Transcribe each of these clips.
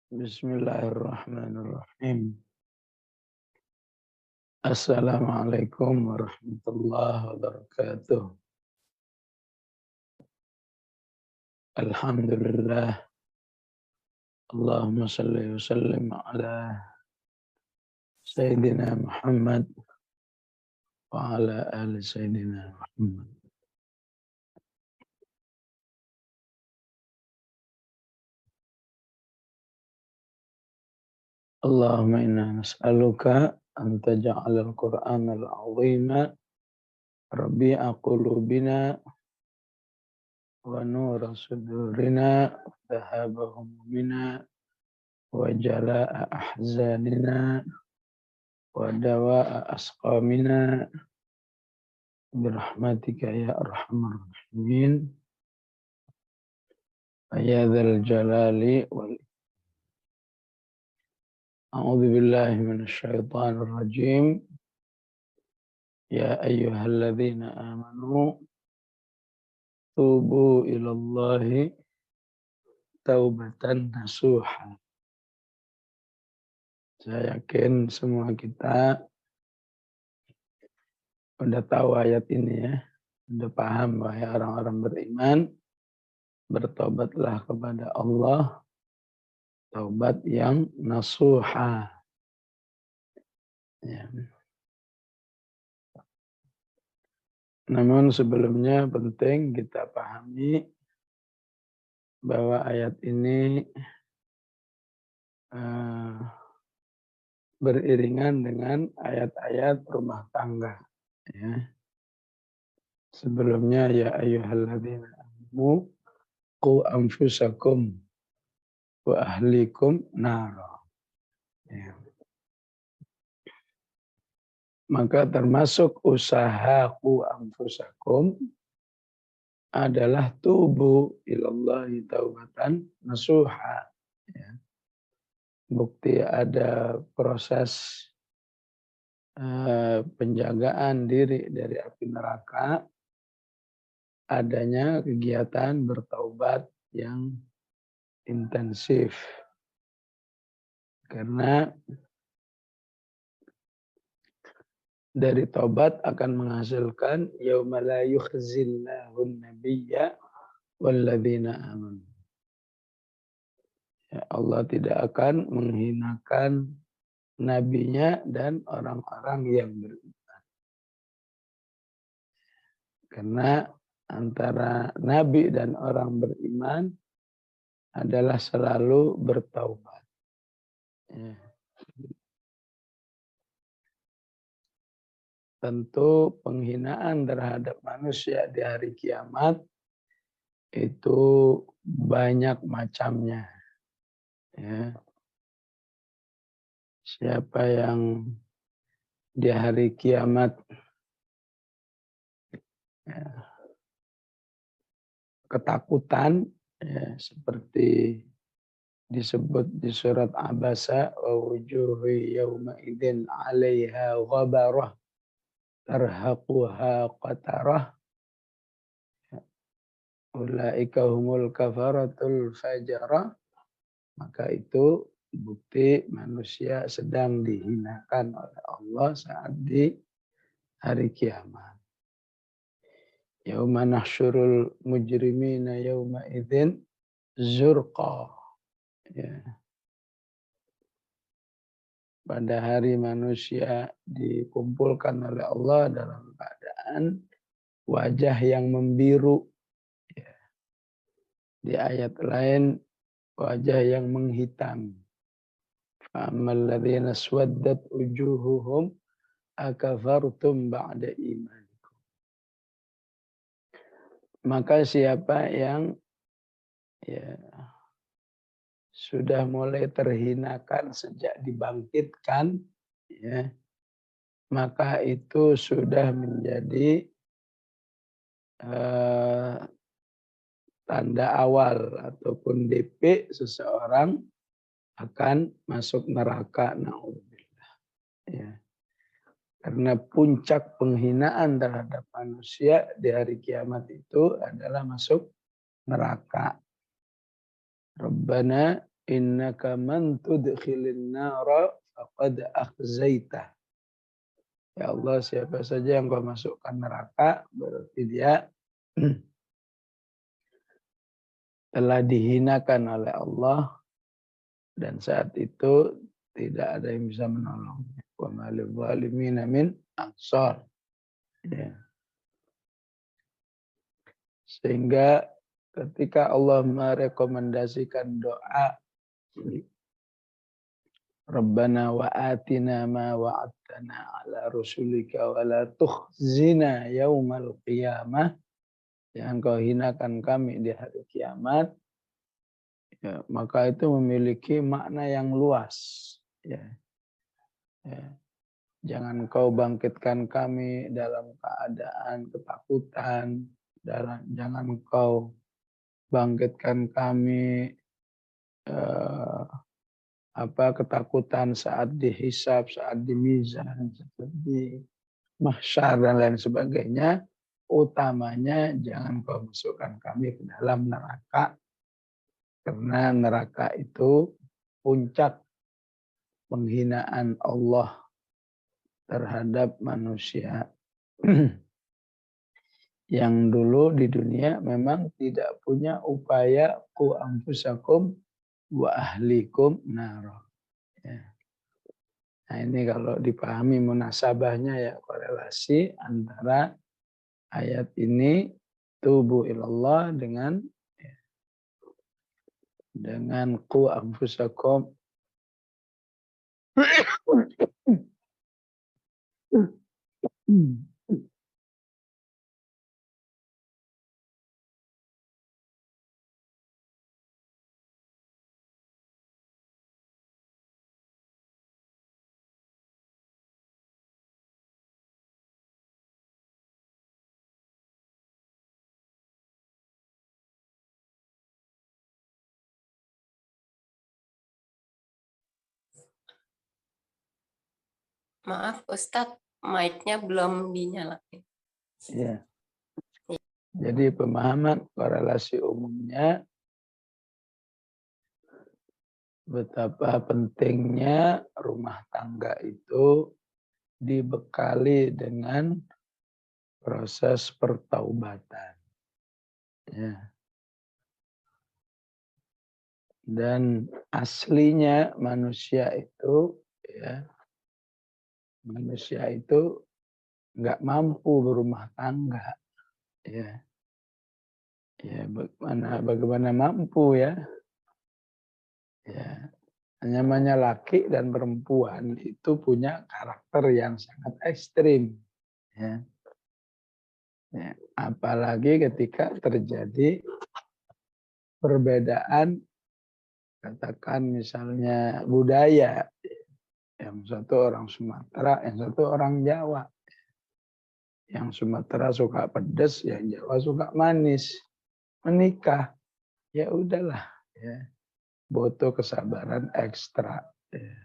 Bismillahirrahmanirrahim. Assalamualaikum warahmatullahi wabarakatuh. Alhamdulillah. Allahumma salli wa sallim ala Sayyidina Muhammad wa ala ali Sayyidina Muhammad. Allahumma inna nas'aluka an taj'ala al-Qur'ana al-'azima rabi'a qulubina wa nura sudurina wa dhahaba humumina wa jala'a ahzanina wa dawa'a asqamina birahmatika ya arhamar rahimin ya dzal jalali wal a'udzu billahi minasy syaithanir rajim ya ayyuhalladzina amanu tubu ilallahi taubatan nasuha. Saya yakin semua kita udah tahu ayat ini ya, udah paham wahai orang-orang beriman, bertobatlah kepada Allah, taubat yang nasuha. Ya. Namun sebelumnya penting kita pahami bahwa ayat ini beriringan dengan ayat-ayat rumah tangga. Ya. Sebelumnya ya ayyuhalladzina amanu qu anfusakum wa ahlikum nara. Ya. Maka termasuk usaha qu anfusakum adalah tubu ilallahi taubatan nasuha. Ya. Bukti ada proses penjagaan diri dari api neraka, adanya kegiatan bertaubat yang intensif. Karena dari taubat akan menghasilkan yauma la yukhzillahu an-nabiyya walladzina amanu. Ya, Allah tidak akan menghinakan nabinya dan orang-orang yang beriman. Karena antara nabi dan orang beriman adalah selalu bertaubat. Ya. Tentu penghinaan terhadap manusia di hari kiamat itu banyak macamnya. Ya. Siapa yang di hari kiamat ya, ketakutan ya, seperti disebut di surat Abasa wa wujuhu yawma idzin 'alaiha ghabarah tarhaquha qatarah ulaika humul kafaratul fajarah, maka itu bukti manusia sedang dihinakan oleh Allah saat di hari kiamat. Yauma nahsyurul mujrimina yauma idzin zurqa. Ya. Pada hari manusia dikumpulkan oleh Allah dalam keadaan wajah yang membiru. Ya. Di ayat lain wajah yang menghitam. Fa'ammal ladzina swaddat wujuhuhum akafartum ba'da imanikum. Maka siapa yang ya, sudah mulai terhinakan sejak dibangkitkan, ya, maka itu sudah menjadi tanda awal ataupun DP seseorang akan masuk neraka. Na'udzubillah. Ya. Karena puncak penghinaan terhadap manusia di hari kiamat itu adalah masuk neraka. Rabbana innaka man tudkhilin nara faqad akhzaitah. Ya Allah, siapa saja yang kau masukkan neraka, berarti dia telah dihinakan oleh Allah, dan saat itu tidak ada yang bisa menolongnya. Wa ma lidh-dhalimina min ansar. Ya. Sehingga ketika Allah merekomendasikan doa Rabbana wa atina ma wa'adtana ala rusulika wa la tukhzina yaumal qiyamah, yang kau hinakan kami di hari kiamat, ya, maka itu memiliki makna yang luas. Ya. Ya. Jangan kau bangkitkan kami dalam keadaan ketakutan, jangan kau bangkitkan kami ketakutan saat dihisab, saat dimizan, seperti mahsyar dan lain sebagainya. Utamanya jangan kau masukkan kami ke dalam neraka, karena neraka itu puncak penghinaan Allah terhadap manusia yang dulu di dunia memang tidak punya upaya ku anfusakum wa ahlikum naro. Ya. Nah ini kalau dipahami munasabahnya, ya, korelasi antara ayat ini tubu ilallah dengan ku anfusakum. Maaf Ustadz, mic-nya belum dinyalain. Ya. Jadi pemahaman korelasi umumnya, betapa pentingnya rumah tangga itu dibekali dengan proses pertaubatan. Ya. Dan aslinya manusia itu, ya, manusia itu nggak mampu berumah tangga. Ya. Ya, bagaimana mampu, ya? Ya. Namanya laki dan perempuan itu punya karakter yang sangat ekstrim. Ya. Ya. Apalagi ketika terjadi perbedaan, katakan misalnya budaya. Yang satu orang Sumatera, yang satu orang Jawa. Yang Sumatera suka pedas, yang Jawa suka manis. Menikah, ya udahlah, ya. Butuh kesabaran ekstra. Ya.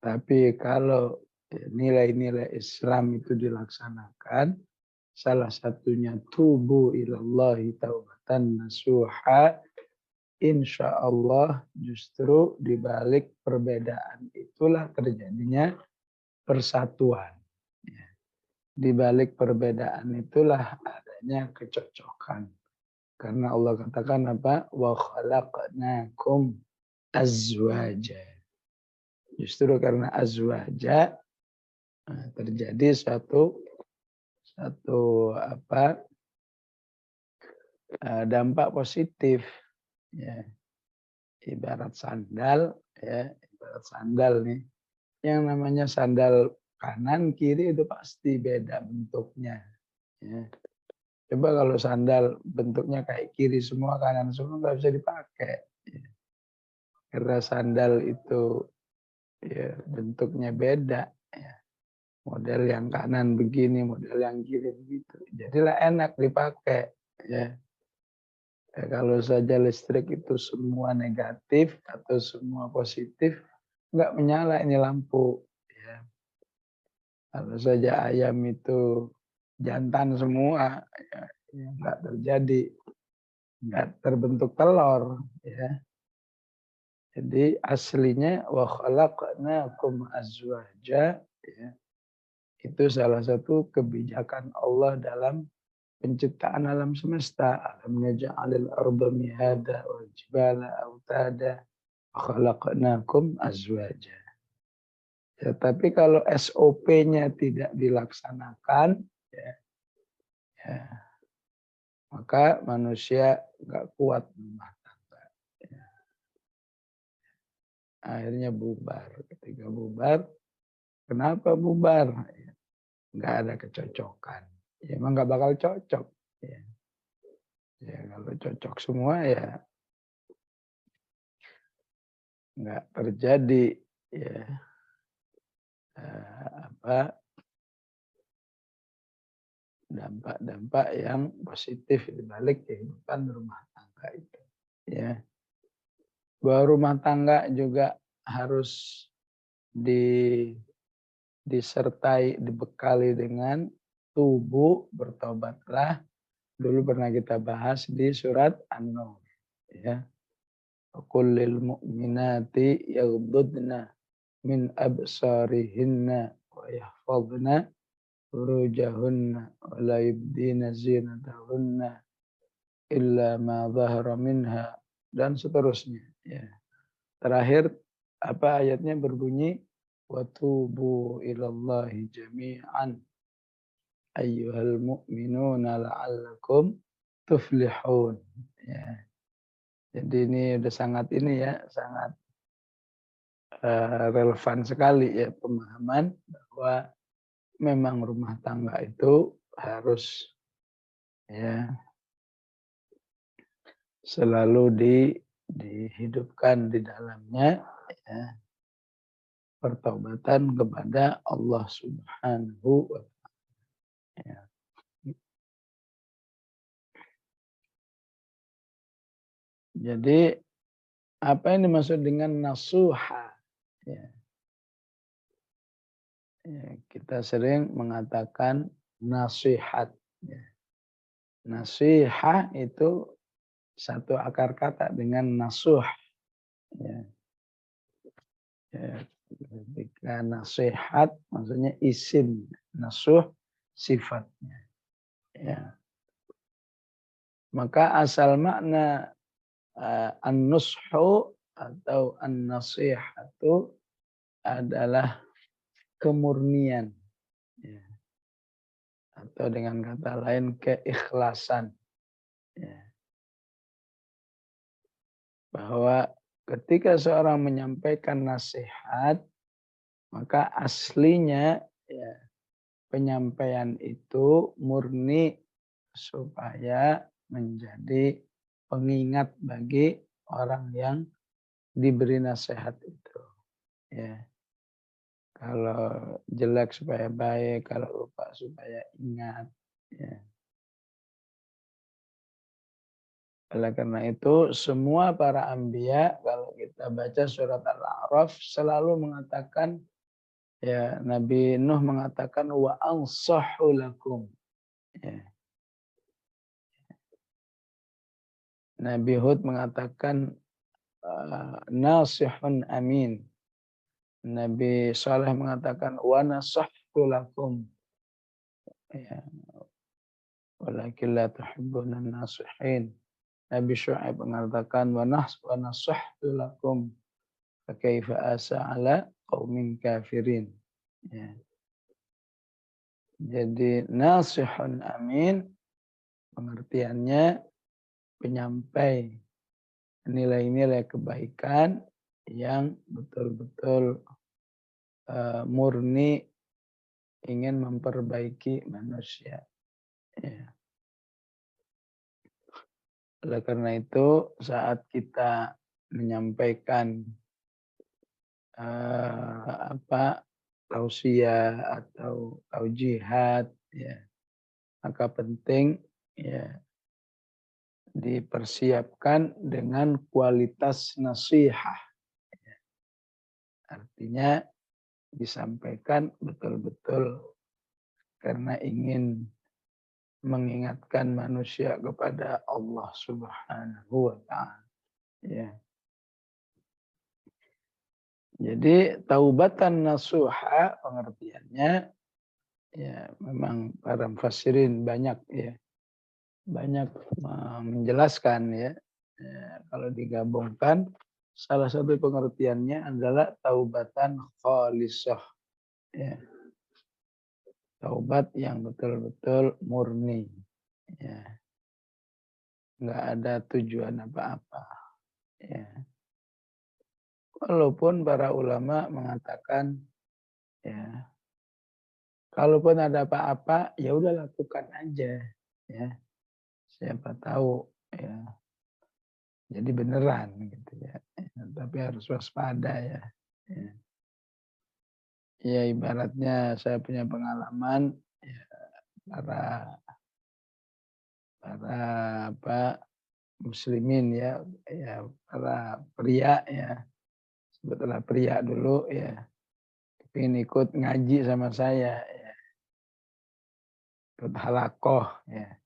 Tapi kalau nilai-nilai Islam itu dilaksanakan, salah satunya tubu ilallahi taubatan nasuha, insya Allah justru di balik perbedaan itulah terjadinya persatuan. Ya. Di balik perbedaan itulah adanya kecocokan. Karena Allah katakan apa? Wa khalaqnakum azwaja. Justru karena azwaja terjadi satu dampak positif, ya. Ibarat sandal, ya, ibarat sandal nih. Yang namanya sandal kanan kiri itu pasti beda bentuknya, ya. Coba kalau sandal bentuknya kayak kiri semua kanan semua nggak bisa dipakai, ya. Karena sandal itu, ya, bentuknya beda, ya. Model yang kanan begini, model yang kiri begitu. Jadilah enak dipakai, ya. Ya, kalau saja listrik itu semua negatif atau semua positif, nggak menyala ini lampu. Ya. Kalau saja ayam itu jantan semua, ya, nggak terjadi nggak terbentuk telur, ya. Jadi aslinya wa khalaqnakum azwaja, ya. Itu salah satu kebijakan Allah dalam penciptaan alam semesta. Alam naj'alil arda mihada wal jibala autada wa khalaqnakum azwaja. Ya, tapi kalau SOP-nya tidak dilaksanakan, ya, ya, maka manusia nggak kuat rumah tangga. Ya. Akhirnya bubar. Ketika bubar, kenapa bubar? Ya, nggak ada kecocokan. Ya, emang nggak bakal cocok. Ya. Ya, kalau cocok semua ya nggak terjadi, ya, apa dampak-dampak yang positif di balik kehidupan rumah tangga itu. Ya, bahwa rumah tangga juga harus di disertai, dibekali dengan tubuh, bertobatlah. Dulu pernah kita bahas di surat An-Nur, ya. Qul lil mu'minati yaghuddna min absarihinna wa yahfazna furujahunna wa la yubdina zinatahunna illa ma dhahara minha, dan seterusnya, ya. Terakhir apa ayatnya berbunyi wa tubu ilallahi jami'an ayyuhal mu'minuna la'allakum tuflihun. Ya. Jadi ini udah sangat ini ya, sangat relevan sekali ya pemahaman bahwa memang rumah tangga itu harus, ya, selalu dihidupkan di dalamnya, ya, pertobatan kepada Allah Subhanahu wa Ta'ala. Jadi apa yang dimaksud dengan nasuha? Ya, ya, kita sering mengatakan nasihat. Ya. Nasihah itu satu akar kata dengan nasuh. Ya. Ya. Ketika nasihat maksudnya isim, nasuh sifatnya. Ya. Maka asal makna an-nushu atau an-nasihatu adalah kemurnian, ya. Atau dengan kata lain keikhlasan, ya. Bahwa ketika seorang menyampaikan nasihat, maka aslinya, ya, penyampaian itu murni supaya menjadi pengingat bagi orang yang diberi nasihat itu. Ya. Kalau jelek supaya baik, kalau lupa supaya ingat. Ya. Oleh karena itu, semua para anbiya, kalau kita baca surat Al-A'raf, selalu mengatakan, ya, Nabi Nuh mengatakan, wa ansahu lakum. Ya. Nabi Hud mengatakan, nasihun amin. Nabi Saleh mengatakan, wa nasahtu lakum. Ya. Walakin la tuhibbuna nasihin. Nabi Syuaib mengatakan wa nasahtu lakum fakaifa asa ala qaumin kafirin. Ya. Jadi nasihun amin pengertiannya penyampai nilai-nilai kebaikan yang betul-betul murni ingin memperbaiki manusia. Ya. Oleh karena itu saat kita menyampaikan tausiah atau taujihat, ya, maka penting, ya, dipersiapkan dengan kualitas nasihah. Ya. Artinya disampaikan betul-betul karena ingin mengingatkan manusia kepada Allah Subhanahu wa taala. Ya. Jadi taubatan nasuha pengertiannya ya memang para mufassirin banyak ya, banyak menjelaskan ya. Kalau digabungkan salah satu pengertiannya adalah taubatan khalisah ya. Taubat yang betul-betul murni ya. Enggak ada tujuan apa-apa ya. Walaupun para ulama mengatakan ya, kalaupun ada apa-apa ya udah lakukan aja ya. Siapa tahu ya jadi beneran gitu ya. Tapi harus waspada ya. Ya, ya ibaratnya saya punya pengalaman ya, para para apa muslimin ya, ya para pria ya. Sebetulnya pria dulu ya, ingin ikut ngaji sama saya ya, ikut halakoh ya.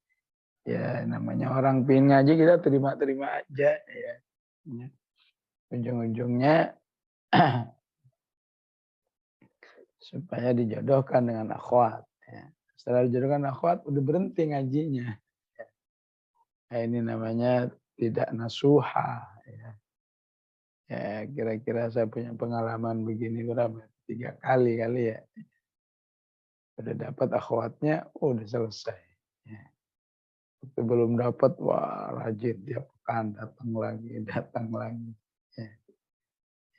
Ya namanya orang pengen ngaji kita terima-terima aja ya. Ya. Ujung-ujungnya supaya dijodohkan dengan akhwat. Ya. Setelah dijodohkan akhwat, udah berhenti ngajinya. Ya. Nah, ini namanya tidak nasuha. Ya. Ya, kira-kira saya punya pengalaman begini berapa? 3 kali kali ya. Udah dapat akhwatnya, udah selesai. Ya. Itu belum dapat, wah rajin tiap pekan datang lagi. Ya.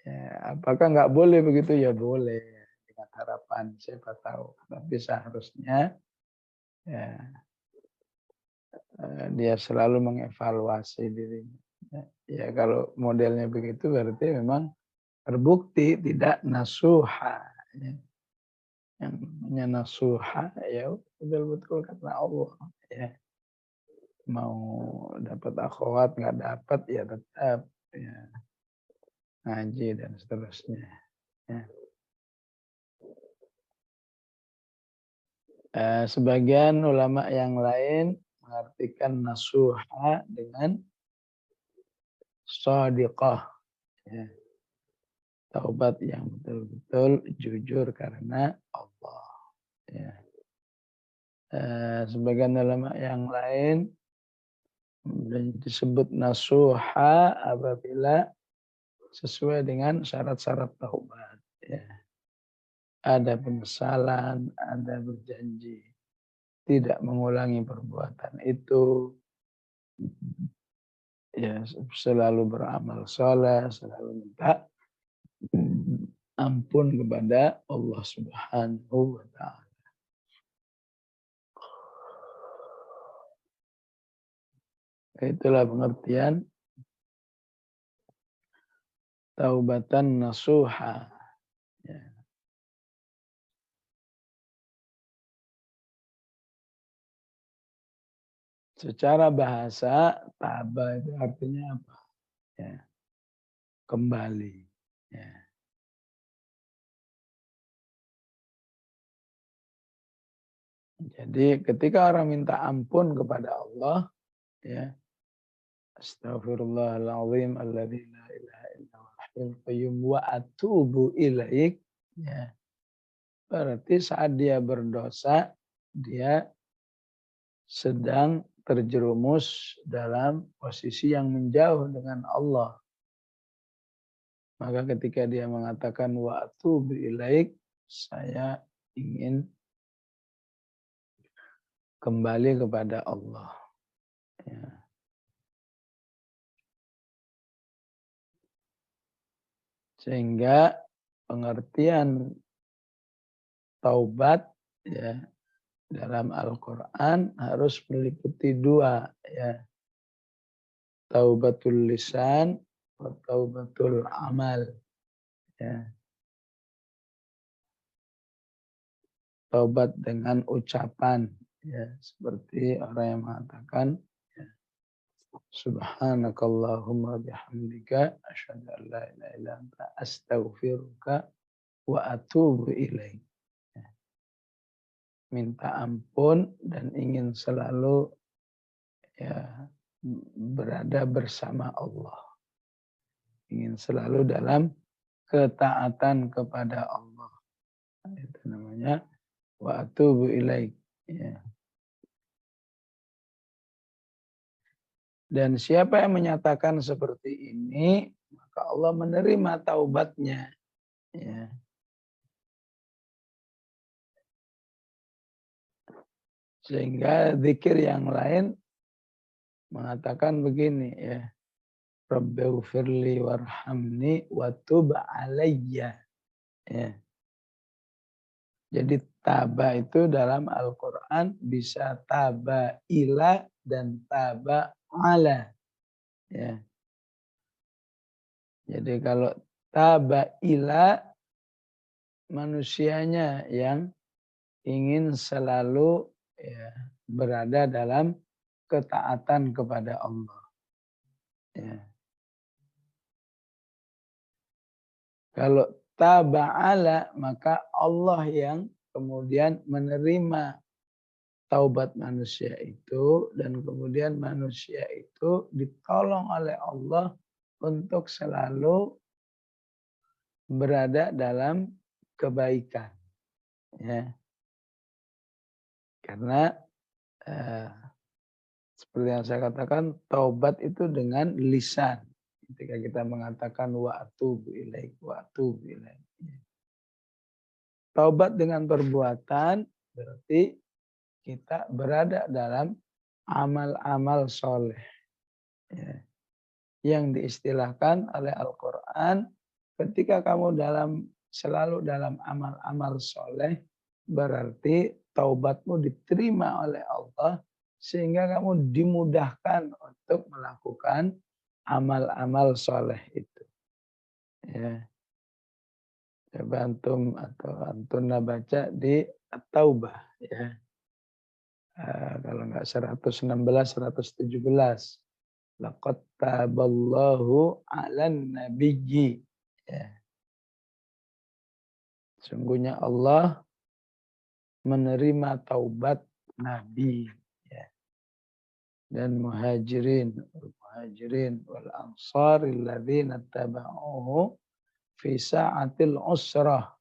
Ya, apakah nggak boleh begitu? Ya boleh. Dengan harapan siapa tahu. Tapi seharusnya ya, dia selalu mengevaluasi dirinya. Ya kalau modelnya begitu berarti memang terbukti tidak nasuha. Ya. Yang namanya nasuha ya betul-betul karena Allah. Ya. Mau dapat akhwat nggak dapat ya tetap ya, ngaji dan seterusnya. Ya. Sebagian ulama yang lain mengartikan nasuha dengan shadiqah. Ya. Taubat yang betul-betul jujur karena Allah. Ya. Sebagian ulama yang lain disebut nasuha apabila sesuai dengan syarat-syarat taubat. Ya. Ada penyesalan, ada berjanji tidak mengulangi perbuatan itu, ya selalu beramal soleh, selalu minta ampun kepada Allah Subhanahu wa taala. Itulah pengertian taubatan nasuha. Ya. Secara bahasa taba itu artinya apa? Ya. Kembali. Ya. Jadi ketika orang minta ampun kepada Allah, ya, astaghfirullahaladzim alladzi la ilaha illa huwal hayyul qayyum wa atubu ilaik. Ya. Berarti saat dia berdosa, dia sedang terjerumus dalam posisi yang menjauh dengan Allah. Maka ketika dia mengatakan wa atubu ilaik, saya ingin kembali kepada Allah. Ya. Sehingga pengertian taubat ya dalam Al-Quran harus meliputi 2 ya. Taubatul lisan wa taubatul amal. Ya. Taubat dengan ucapan ya seperti orang yang mengatakan ya, subhanakallahumma bihamdika asyhadu an la ilaha illa anta astaghfiruka wa atubu ilaik. Ya. minta ampun dan ingin selalu ya berada bersama Allah. Ingin selalu dalam ketaatan kepada Allah. Itu namanya wa atubu ilaik. Ya. Dan siapa yang menyatakan seperti ini, maka Allah menerima taubatnya. Ya. Sehingga zikir yang lain mengatakan begini ya. Rabbighfirli warhamni wa tub alayya. Ya. Jadi taba itu dalam Al-Quran bisa taba ila dan taba ala. Ya. Jadi kalau taba ila manusianya yang ingin selalu ya, berada dalam ketaatan kepada Allah. Ya. Kalau taba'ala maka Allah yang kemudian menerima taubat manusia itu dan kemudian manusia itu ditolong oleh Allah untuk selalu berada dalam kebaikan. Ya. Karena seperti yang saya katakan, taubat itu dengan lisan. Ketika kita mengatakan wa atubu ilaik, wa atubu ilaik. Taubat dengan perbuatan berarti kita berada dalam amal-amal soleh. Ya. Yang diistilahkan oleh Al-Quran, ketika kamu selalu dalam amal-amal soleh, berarti taubatmu diterima oleh Allah, sehingga kamu dimudahkan untuk melakukan amal-amal soleh itu. Ya. Coba antum atau antuna baca di At-Taubah. Ya. Kalau enggak 116, 117. Laqad taballahu 'alan nabiyyi. Ya. Sungguhnya Allah menerima taubat Nabi ya. Dan muhajirin wal ansar alladzina tabauhu fi sa'atil usrah.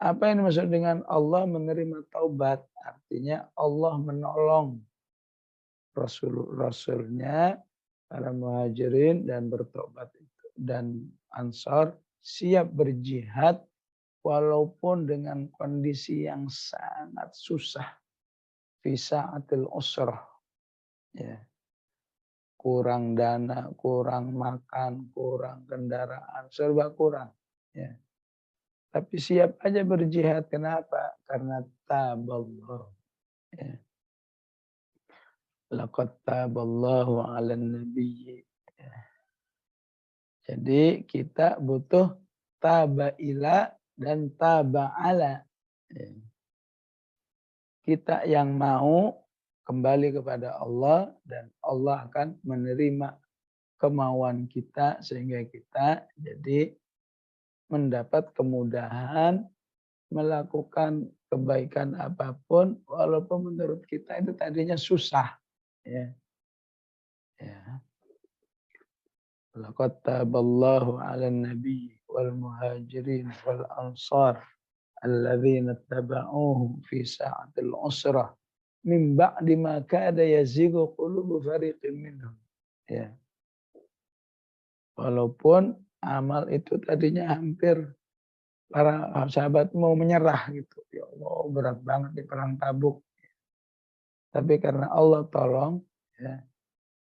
Apa yang dimaksud dengan Allah menerima taubat? Artinya Allah menolong Rasulnya, para muhajirin dan bertobat itu. Dan ansar siap berjihad walaupun dengan kondisi yang sangat susah. Fi sa'atil usrah. Ya. Kurang dana, kurang makan, kurang kendaraan, serba kurang. Ya. Tapi siap aja berjihad. Kenapa? Karena taballah. Ya. Laqad taballahu 'alan nabiyyi. Ya. Jadi kita butuh taba'ila dan taba'ala. Ya. Kita yang mau kembali kepada Allah dan Allah akan menerima kemauan kita sehingga kita jadi mendapat kemudahan melakukan kebaikan apapun walaupun menurut kita itu tadinya susah. Ya. Ya. Laqad taballahu 'alan nabiy wal muhajirin wal ansar alladzina tabauhu fi sa'atil usrah min ba'di ma kada yazighu qulubu fariqin minhum. Ya. Walaupun amal itu tadinya hampir para sahabat mau menyerah gitu. Ya Allah, berat banget di perang Tabuk. Tapi karena Allah tolong ya,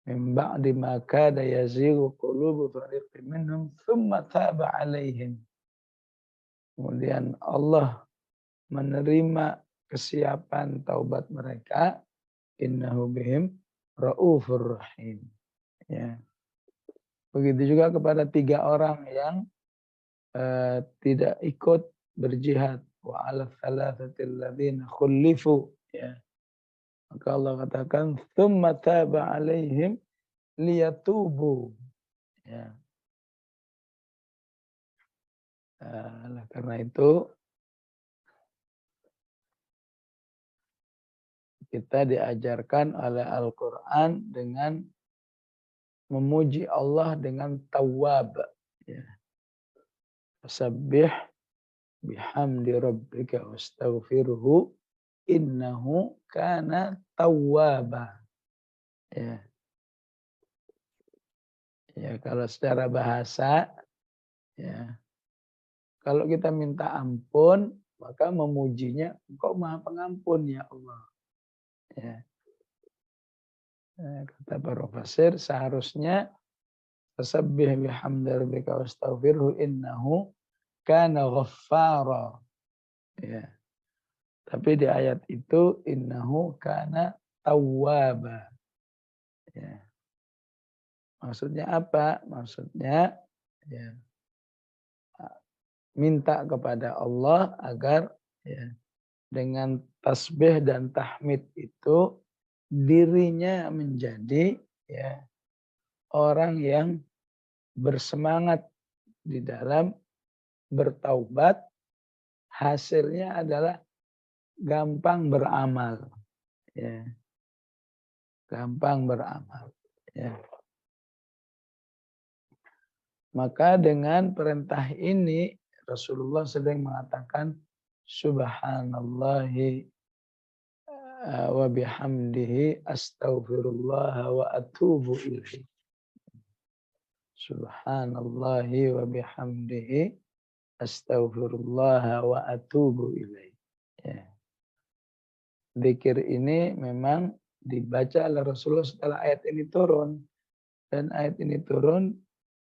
min ba'di ma kada yazighu qulubu fariqin minhum tsumma taba 'alaihim. Kemudian Allah menerima kesiapan taubat mereka, innahu bihim raufur rahim. Ya. Begitu juga kepada 3 orang yang tidak ikut berjihad. Wa 'ala thalathatil ladzina khulifu. Ya. Maka Allah katakan tsumma taba 'alaihim liyatubu. Ya. Karena itu kita diajarkan oleh Al-Quran dengan memuji Allah dengan tawwab. Ya. Fasabbih bihamdi rabbika wastaghfirhu innahu kana tawwaba. Ya. Ya, kalau secara bahasa, ya, kalau kita minta ampun, maka memujinya, Engkau Maha Pengampun ya Allah. Ya. Kata para fasir, seharusnya fasabbih bihamdi rabbika wastaghfirhu innahu kana ghaffara. Ya. Tapi di ayat itu innahu kana tawwaba. Ya. Maksudnya apa? Maksudnya ya, minta kepada Allah agar ya, dengan tasbih dan tahmid itu dirinya menjadi ya, orang yang bersemangat di dalam bertaubat, hasilnya adalah gampang beramal. Ya. Gampang beramal. Ya. Maka dengan perintah ini Rasulullah sedang mengatakan Subhanallahi wa bihamdihi astaghfirullah wa atubu ilaihi. Subhanallahi wa bihamdihi astaghfirullah wa atubu ilaihi. Ya. Zikir ini memang dibaca oleh Rasulullah setelah ayat ini turun. Dan ayat ini turun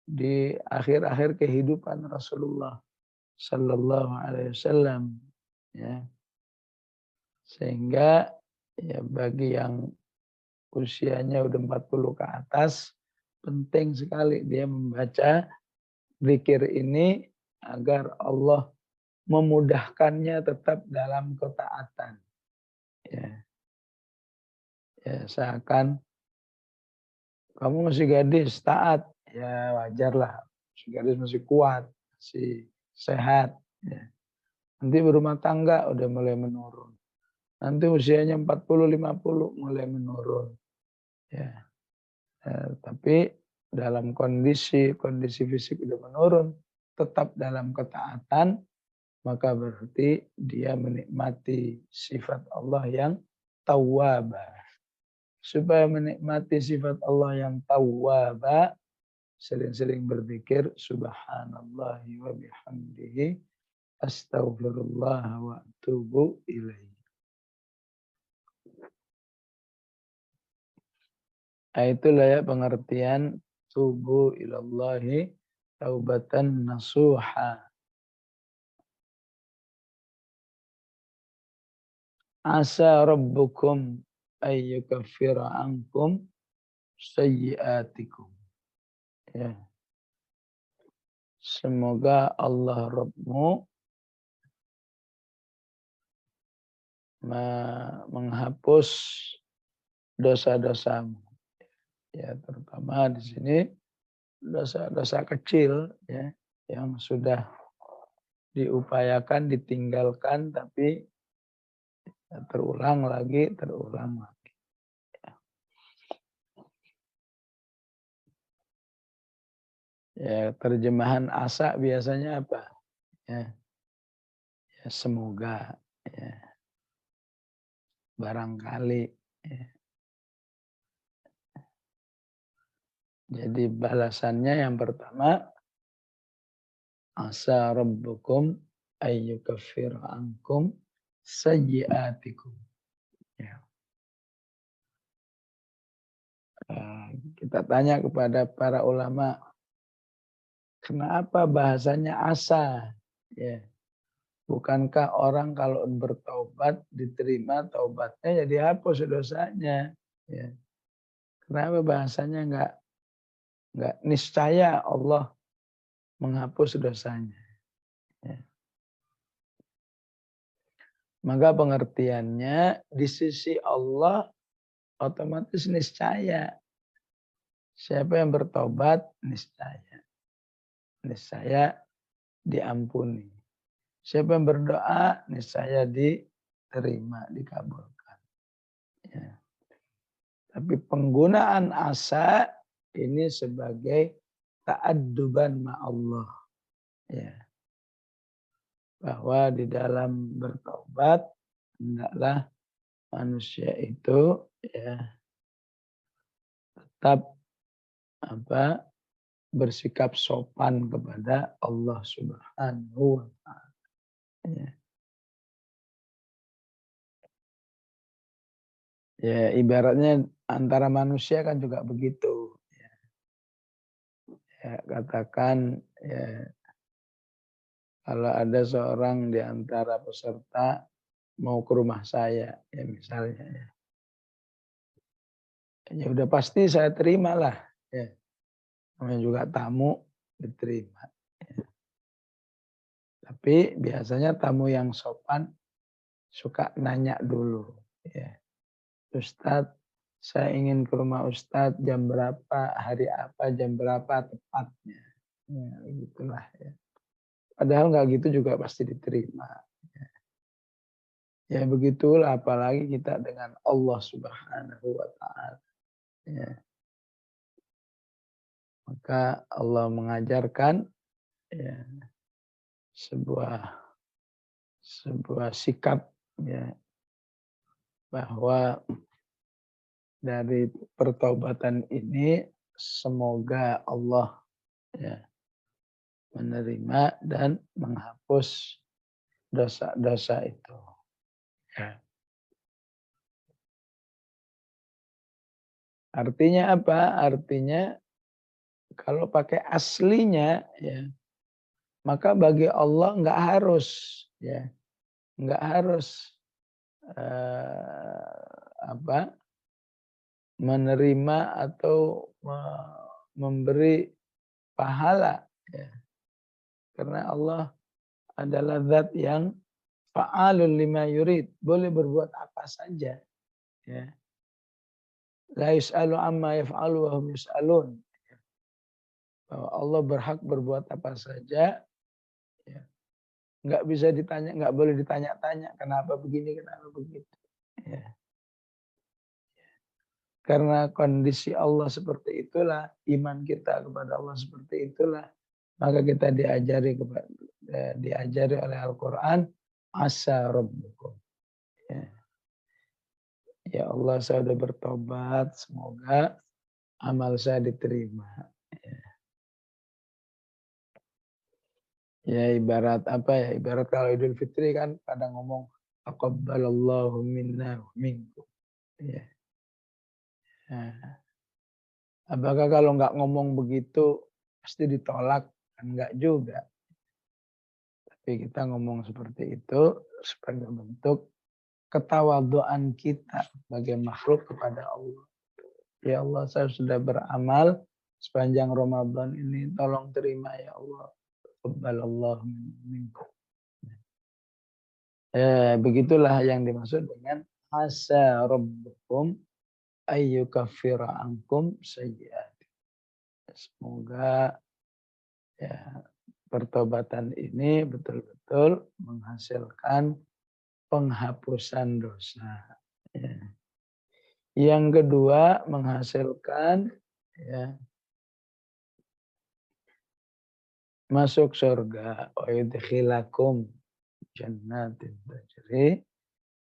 di akhir-akhir kehidupan Rasulullah Sallallahu Alaihi Wasallam. Ya. Sehingga ya bagi yang usianya udah 40 ke atas, penting sekali dia membaca zikir ini agar Allah memudahkannya tetap dalam ketaatan. Ya. Ya, seakan kamu masih gadis, taat. Ya wajarlah. Masih gadis masih kuat, masih sehat. Ya. Nanti berumah tangga udah mulai menurun. Nanti usianya 40-50 mulai menurun. Ya. Tapi dalam kondisi fisik udah menurun, tetap dalam ketaatan, maka berarti dia menikmati sifat Allah yang tawwaba. Supaya menikmati sifat Allah yang tawwaba, sering-sering berzikir subhanallahi wa bihamdihi astaghfirullah wa atubu ilaihi. Itulah ya pengertian tubu ilallahi taubatan nasuha. Asa rabbukum ayyukaffira ankum sayyiatikum. Ya. Semoga Allah Rabbmu menghapus dosa-dosamu. Ya, terutama di sini dosa-dosa kecil ya yang sudah diupayakan ditinggalkan tapi terulang lagi. Ya, terjemahan asa biasanya apa? Ya, ya semoga, ya, barangkali. Ya. Jadi balasannya yang pertama, asa rabbukum ayyukaffira ankum sayyiatikum. Ya. Kita tanya kepada para ulama, kenapa bahasanya asa? Ya. Bukankah orang kalau bertaubat diterima taubatnya jadi hapus dosanya? Ya. Kenapa bahasanya enggak niscaya Allah menghapus dosanya? Ya. Maka pengertiannya di sisi Allah otomatis niscaya. Siapa yang bertobat niscaya. Niscaya diampuni. Siapa yang berdoa niscaya diterima, dikabulkan. Ya. Tapi penggunaan asa ini sebagai ta'adduban ma'allah. Ya. Bahwa di dalam bertobat hendaklah manusia itu ya tetap bersikap sopan kepada Allah Subhanahu wa taala. Ya. Ya, ibaratnya antara manusia kan juga begitu. Ya, katakan ya, kalau ada seorang di antara peserta mau ke rumah saya, ya misalnya, ya udah pasti saya terimalah. Ya, namanya juga tamu diterima. Ya. Tapi biasanya tamu yang sopan suka nanya dulu. Ya. Ustadz, saya ingin ke rumah Ustadz jam berapa, hari apa, jam berapa tepatnya. Ya, gitulah ya. Padahal nggak gitu juga pasti diterima. Ya begitulah apalagi kita dengan Allah Subhanahu wa taala. Ya. Maka Allah mengajarkan ya, sebuah sikap ya, bahwa dari pertobatan ini semoga Allah ya, menerima dan menghapus dosa-dosa itu. Ya. Artinya apa? Artinya kalau pakai aslinya ya, maka bagi Allah nggak harus ya, nggak harus eh, menerima atau memberi pahala ya. Karena Allah adalah zat yang fa'alun lima yurid, boleh berbuat apa saja ya. La yus'alu amma yaf'alu wa hum yus'alun. Bahwa Allah berhak berbuat apa saja ya. Nggak bisa ditanya, nggak boleh ditanya-tanya kenapa begini, kenapa begitu. Ya. Karena kondisi Allah seperti itulah, iman kita kepada Allah seperti itulah, maka kita diajari oleh Al-Quran, asa rabbukum. Ya. Ya Allah, saya sudah bertobat, semoga amal saya diterima. Ya ibarat apa ya? Ibarat kalau Idul Fitri kan pada ngomong taqabbalallahu minna wa minkum. Ya. Nah, apakah kalau nggak ngomong begitu pasti ditolak? Kan enggak juga. Tapi kita ngomong seperti itu sebagai bentuk ketawaduan kita sebagai makhluk kepada Allah. Ya Allah, saya sudah beramal sepanjang Ramadan ini, tolong terima ya Allah. Taqabbalallahu minkum. Begitulah yang dimaksud dengan asa rabbukum ayyukaffira ankum sayyi'at. Semoga ya pertobatan ini betul-betul menghasilkan penghapusan dosa. Ya. Yang kedua menghasilkan ya, masuk surga. Wa yudkhilakum jannatin tajri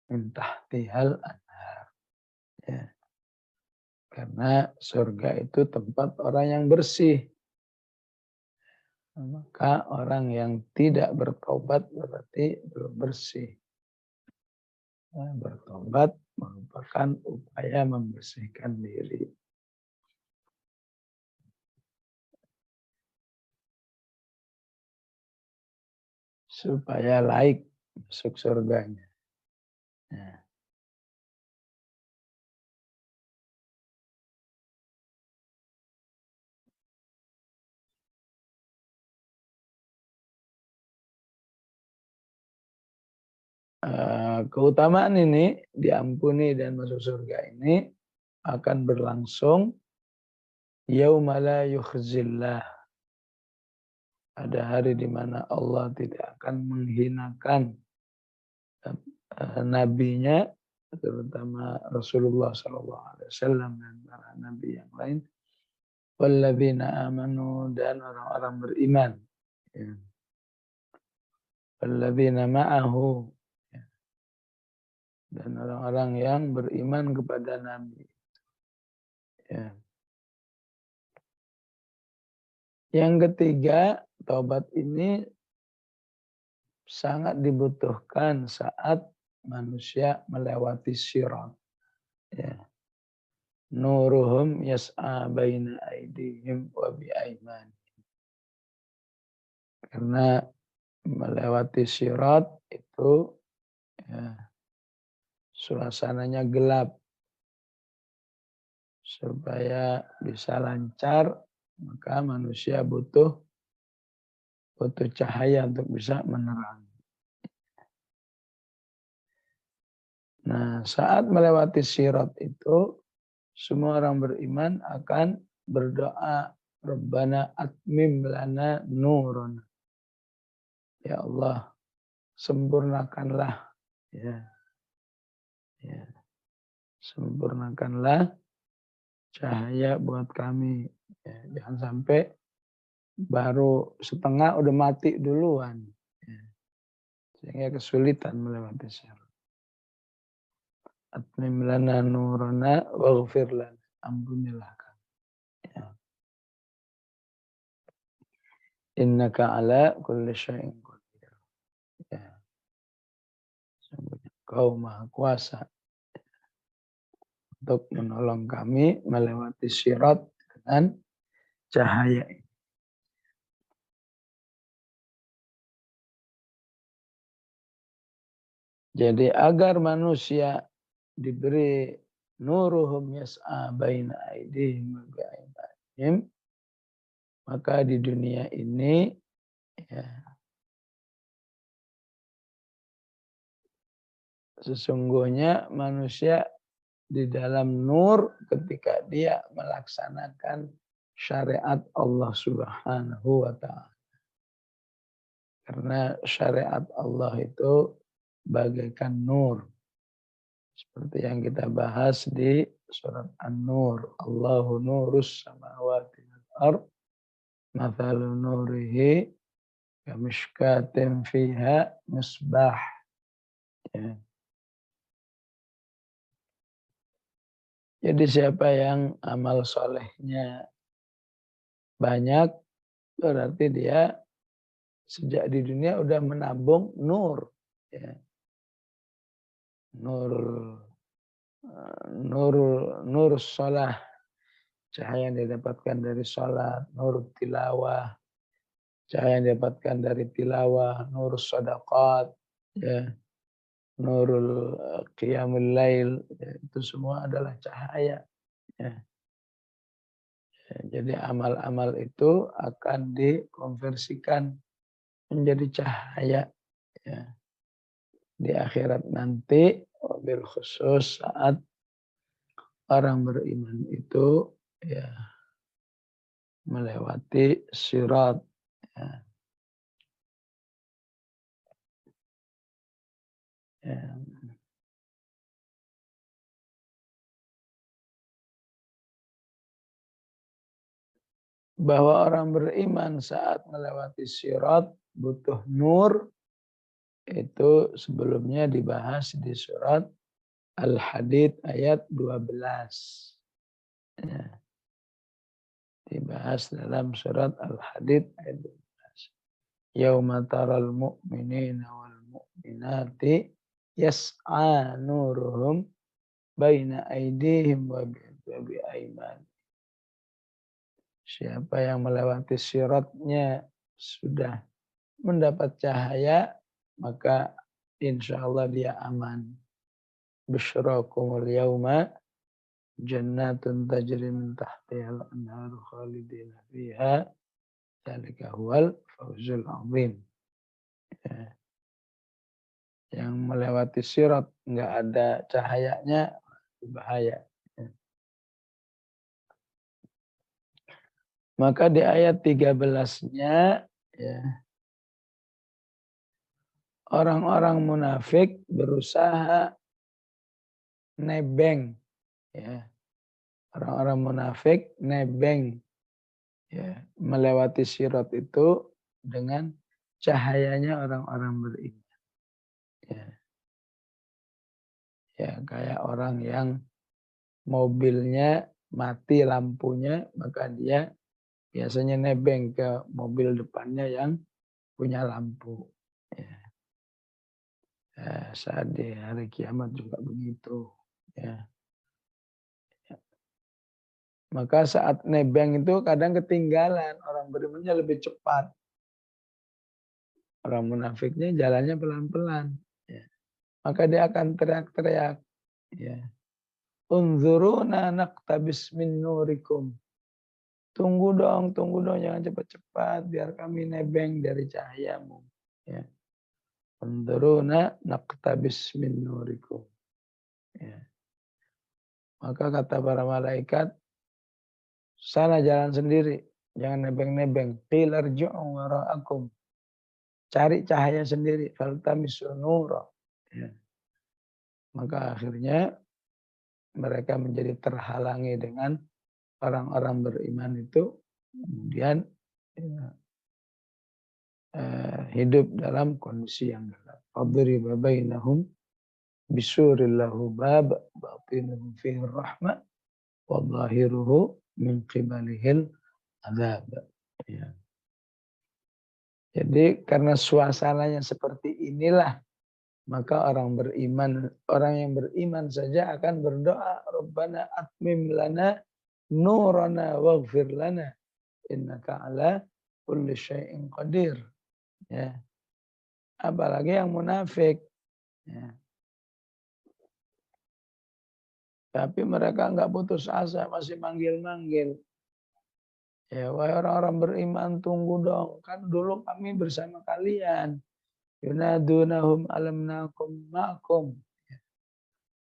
min tahtihal anhar. Ya. Karena surga itu tempat orang yang bersih. Maka orang yang tidak bertobat berarti belum bersih. Bertobat merupakan upaya membersihkan diri. Supaya laik masuk surganya. Ya. Keutamaan ini diampuni dan masuk surga ini akan berlangsung yauma la yukhzillah. Ada hari di mana Allah tidak akan menghinakan nabinya terutama Rasulullah SAW dan para nabi yang lain. Walladzina amanu, dan orang-orang beriman. Ya. Walladzina ma'ahu, ya. Dan orang-orang yang beriman kepada Nabi. Ya. Yang ketiga, taubat ini sangat dibutuhkan saat manusia melewati sirat. Ya. Nuruhum yas'a baina aidihim wa bi'aiman. Karena melewati sirat itu ya, suasananya gelap. Supaya bisa lancar, maka manusia butuh cahaya untuk bisa menerangi. Nah, saat melewati sirat itu, semua orang beriman akan berdoa, Rabbana atmim lana nurana. Ya Allah, sempurnakanlah, ya, ya, sempurnakanlah cahaya buat kami. Ya, jangan sampai baru setengah udah mati duluan. Ya, sehingga kesulitan melewati sirat. Atmim lana nurana waghfir lana. Ampunilah kami. Ya. Innaka ala kulli syai'in qadir. Ya. Sungguhnya Kau Maha Kuasa untuk menolong kami melewati sirat dengan cahaya ini. Jadi agar manusia diberi nuruhum yas'a baina aidihim wa bi'aimanihim, maka di dunia ini ya, sesungguhnya manusia di dalam nur ketika dia melaksanakan syariat Allah Subhanahu wa ta'ala. Karena syariat Allah itu bagaikan nur. Seperti yang kita bahas di surat An-Nur. Allahu nurus samawati wal ardh. Mathalu nurihi kamishkatin fiha misbah. Ya. Jadi siapa yang amal solehnya banyak, berarti dia sejak di dunia udah menabung nur. Ya. Nur sholah, cahaya yang didapatkan dari sholat, nur tilawah, cahaya yang didapatkan dari tilawah, nur shadaqat, ya, nurul qiyamul lail, ya, itu semua adalah cahaya. Ya. Ya, jadi amal-amal itu akan dikonversikan menjadi cahaya, ya, di akhirat nanti, wabil khusus saat orang beriman itu ya melewati sirat. Ya. Ya. Bahwa orang beriman saat melewati sirat butuh nur, itu sebelumnya dibahas di surat Al-Hadid ayat 12. Ya. Dibahas dalam surat Al-Hadid ayat 12. Yauma taral mu'minina wal mu'minati yas'a nuruhum baina aidihim wa bi'aiman. Siapa yang melewati siratnya sudah mendapat cahaya, maka insya Allah dia aman. Busyrakumul yauma jannatun tajri min tahtihal anharu khalidina fiha dzalika huwal fawzul azim. Ya. Yang melewati sirat enggak ada cahayanya, bahaya. Ya. Maka di ayat 13-nya ya, orang-orang munafik berusaha nebeng, ya. Orang-orang munafik nebeng, ya, melewati sirat itu dengan cahayanya orang-orang beriman. Ya. Ya, kayak orang yang mobilnya mati lampunya, maka dia biasanya nebeng ke mobil depannya yang punya lampu. Ya. Saat di hari kiamat juga begitu. Ya. Maka saat nebeng itu kadang ketinggalan, orang berimannya lebih cepat. Orang munafiknya jalannya pelan-pelan. Ya. Maka dia akan teriak-teriak. Ya. Unzuruna naqtabis min nurikum. Tunggu dong, jangan cepat-cepat, biar kami nebeng dari cahayamu. Ya. Unzuruna naqtabis min nurikum. Ya. Maka kata para malaikat, sana jalan sendiri, jangan nebeng-nebeng. Qila irji'u wara'akum. Cari cahaya sendiri, faltamisu nura. Ya. Maka akhirnya mereka menjadi terhalangi dengan orang-orang beriman itu, kemudian ya, hidup dalam kondisi yang gelap. Fadriba bainahum bisuril lahu bab batinuhu fihi rahmah wa dhahiruhu min qibalihil adzab. Ya. Jadi karena suasananya seperti inilah, maka orang yang beriman saja akan berdoa, Rabbana atmim lana nurana waghfir lana innaka ala kulli syai'in qadir. Ya. Apalagi yang munafik. Ya. Tapi mereka enggak putus asa, masih manggil-manggil. Ya, wahai orang-orang beriman, tunggu dong. Kan dulu kami bersama kalian. Yunadunahum alam nakum ma'kum.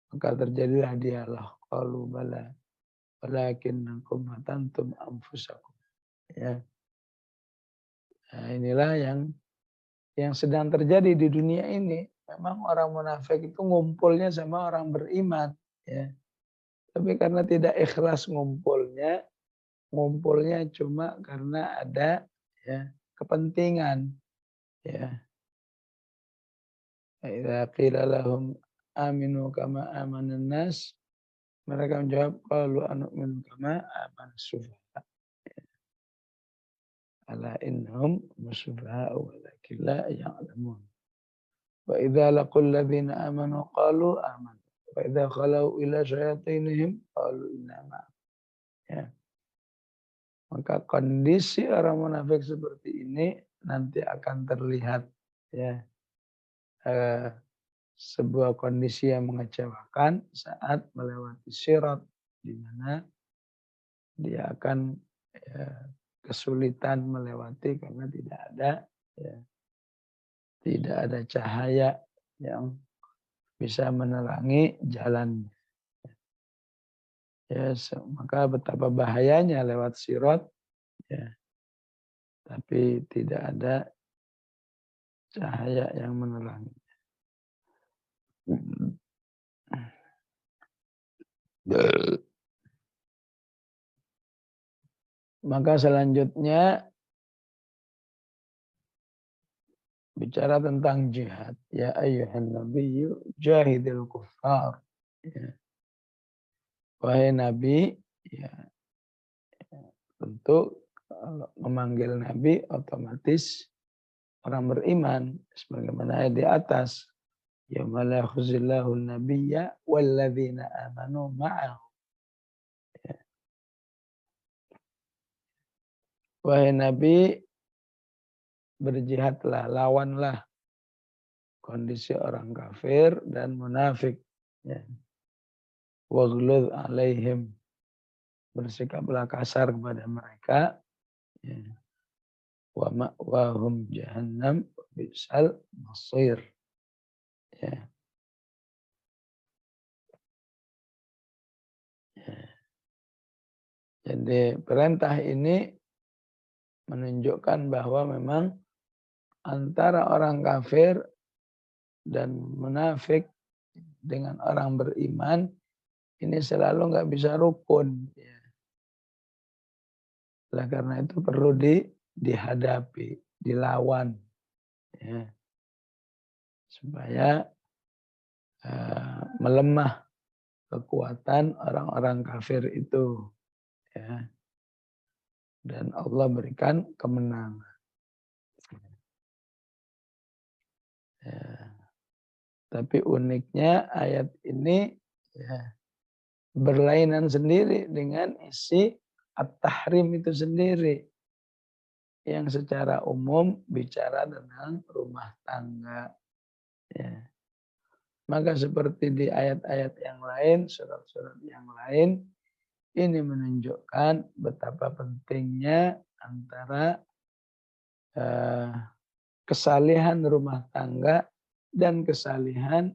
Maka terjadilah dialog. Qalu bala walakinnakum fatantum anfusakum. Ya. Nah, inilah yang sedang terjadi di dunia ini. Memang orang munafik itu ngumpulnya sama orang beriman, ya. Tapi karena tidak ikhlas ngumpulnya cuma karena ada, ya, kepentingan, ya. Idza qila lahum aminu kama amanan nas, mereka menjawab qalu anu'minu kama amanas sufaha. Ala innahum musufaha'u walakin la ya'lamun. Wa idza laqul ladzina amanu qalu amanna. Wa idza khalau ila syayatinihim qalu inna ma'akum. Ya. Maka kondisi orang munafik seperti ini nanti akan terlihat, ya, sebuah kondisi yang mengecewakan saat melewati sirat, di mana dia akan, ya, kesulitan melewati karena tidak ada cahaya yang bisa menerangi jalan. Ya, maka betapa bahayanya lewat sirat, ya, tapi tidak ada cahaya yang menerangi. Maka selanjutnya bicara tentang jihad. Ya ayyuhan nabiyyu jahidil kuffar. Ya. Wahai Nabi, ya, tentu kalau memanggil Nabi otomatis orang beriman. Sebagaimana ayat di atas. Yauma la yakhzillahu an-nabiyya walladzina amanu ma'ahu. Ya. Wahai Nabi, berjihadlah, lawanlah kondisi orang kafir dan munafik. Ya. Waghluz alaihim, bersikaplah kasar kepada mereka. Ya. Wa ma'wahum jahannam bi'sal masir. Ya. Ya. Jadi perintah ini menunjukkan bahwa memang antara orang kafir dan munafik dengan orang beriman ini selalu nggak bisa rukun. Ya. Oleh karena itu perlu dihadapi, dilawan, ya, supaya melemah kekuatan orang-orang kafir itu, ya, dan Allah berikan kemenangan. Ya. Tapi uniknya ayat ini ya, berlainan sendiri dengan isi at-tahrim itu sendiri, yang secara umum bicara tentang rumah tangga. Ya. Maka seperti di ayat-ayat yang lain, surat-surat yang lain, ini menunjukkan betapa pentingnya antara kesalihan rumah tangga dan kesalihan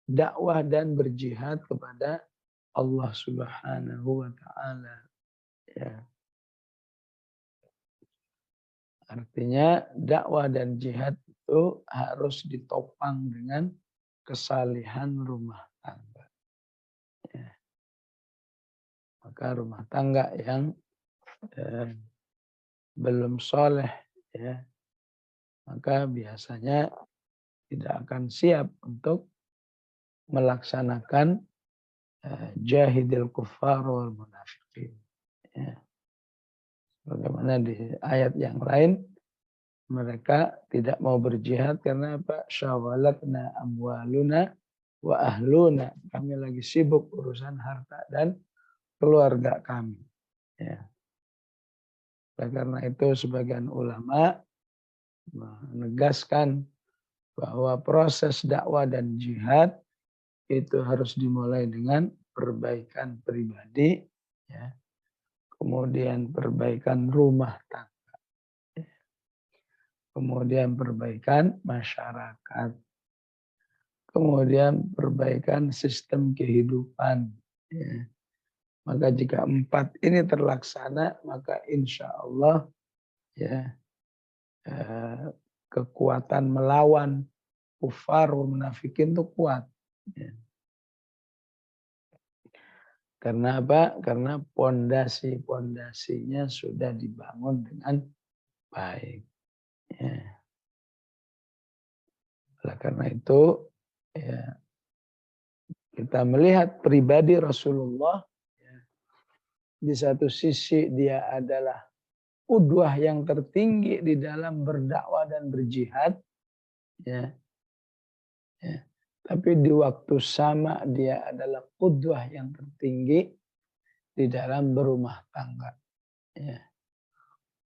dakwah dan berjihad kepada Allah Subhanahu wa taala. Ya. Artinya dakwah dan jihad itu harus ditopang dengan kesalihan rumah tangga. Ya. Maka rumah tangga yang belum soleh, ya, maka biasanya tidak akan siap untuk melaksanakan jahidil kuffar wal munafiqin. Ya. Bagaimana di ayat yang lain, mereka tidak mau berjihad karena apa? Syawalatna amwaluna wa ahluna. Kami lagi sibuk urusan harta dan keluarga kami. Ya. Karena itu sebagian ulama menegaskan bahwa proses dakwah dan jihad itu harus dimulai dengan perbaikan pribadi, ya, kemudian perbaikan rumah tangga, kemudian perbaikan masyarakat, kemudian perbaikan sistem kehidupan. Ya. Maka jika 4 ini terlaksana, maka insya Allah ya, kekuatan melawan kufar munafikin itu kuat. Ya. Karena apa? Karena pondasi-pondasinya sudah dibangun dengan baik. Ya. Oleh karena itu, ya, kita melihat pribadi Rasulullah, ya, di satu sisi dia adalah qudwah yang tertinggi di dalam berdakwah dan berjihad, ya, ya. Tapi di waktu sama dia adalah qudwah yang tertinggi di dalam berumah tangga. Ya.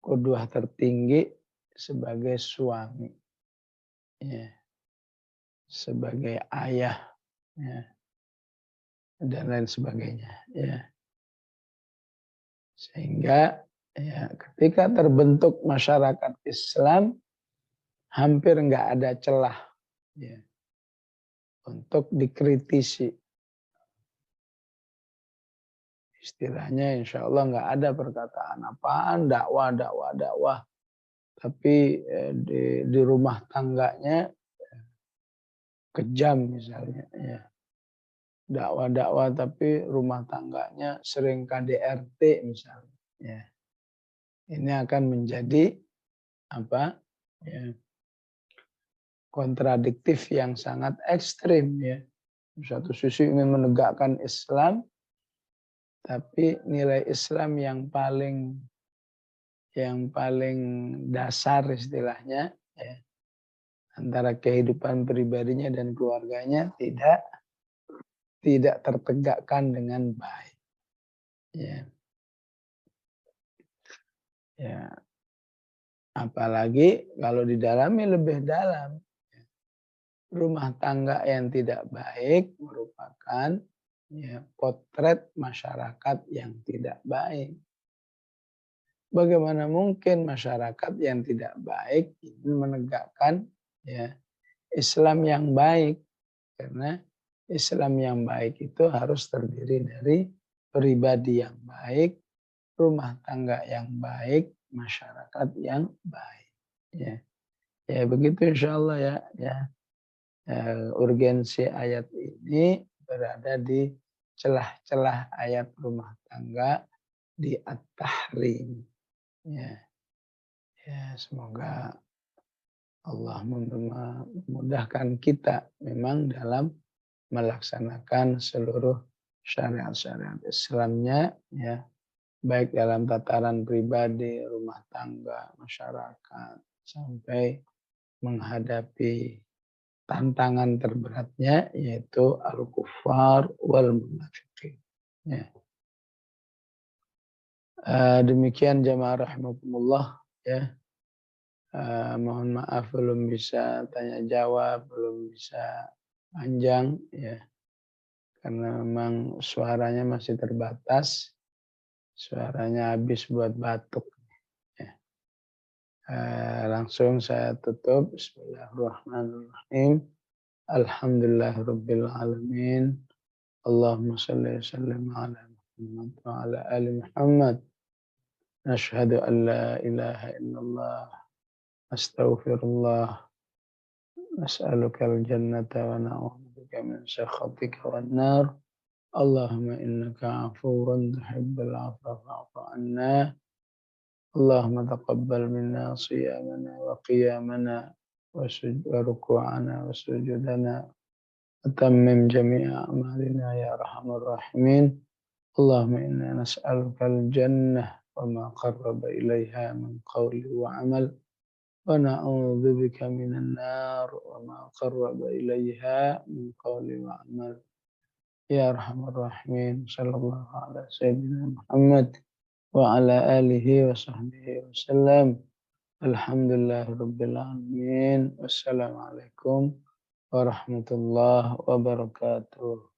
Qudwah tertinggi sebagai suami, ya, sebagai ayah, ya, dan lain sebagainya. Ya. Sehingga ya, ketika terbentuk masyarakat Islam, hampir nggak ada celah, ya, untuk dikritisi. Istilahnya insya Allah nggak ada perkataan apaan dakwah. Tapi di rumah tangganya kejam misalnya. Ya. Dakwah tapi rumah tangganya sering KDRT misalnya. Ya. Ini akan menjadi apa? Ya, kontradiktif yang sangat ekstrim, ya. Di satu sisi ingin menegakkan Islam, tapi nilai Islam yang paling dasar istilahnya, ya, antara kehidupan pribadinya dan keluarganya tidak tertegakkan dengan baik. Ya. Ya. Apalagi kalau didalami lebih dalam, rumah tangga yang tidak baik merupakan ya, potret masyarakat yang tidak baik. Bagaimana mungkin masyarakat yang tidak baik ingin menegakkan ya, Islam yang baik? Karena Islam yang baik itu harus terdiri dari pribadi yang baik, rumah tangga yang baik, masyarakat yang baik. Ya, ya begitu insya Allah ya. Ya. Urgensi ayat ini berada di celah-celah ayat rumah tangga di At-Tahrim. Ya, ya semoga Allah memudahkan kita memang dalam melaksanakan seluruh syariat-syariat Islamnya, ya, baik dalam tataran pribadi, rumah tangga, masyarakat, sampai menghadapi tantangan terberatnya yaitu al-kuffar wal munafiqin. Ya. Demikian jamaah rahimakumullah, ya. Mohon maaf belum bisa tanya jawab, belum bisa panjang, ya, karena memang suaranya masih terbatas, suaranya habis buat batuk. Ya. Langsung saya tutup. Bismillahirrahmanirrahim. Alhamdulillahirabbil alamin. Allahumma shalli wa sallim ala Muhammad wa ala ali Muhammad. Nashhadu an la ilaha illallah. Astaghfirullah. Nas'alukal jannata wa na'udzubika min sakhatika wan nar. Allahumma innaka 'afuwun tuhibbul 'afwa fa'fu 'anna. Allahumma taqabbal minna shiyamana wa qiyamana wa ruku'ana wa sujudana. Atammim jami'a a'malina ya arhamar rahimin. Allahumma inna nas'alukal jannah wa ma qarraba ilaiha min qawli wa 'amal. ونعوذ بك من النار وما قرب إليها من قول وعمل يا أرحم الراحمين صلى الله على سيدنا محمد وعلى آله وصحبه وسلم الحمد لله رب العالمين والسلام عليكم ورحمة الله وبركاته.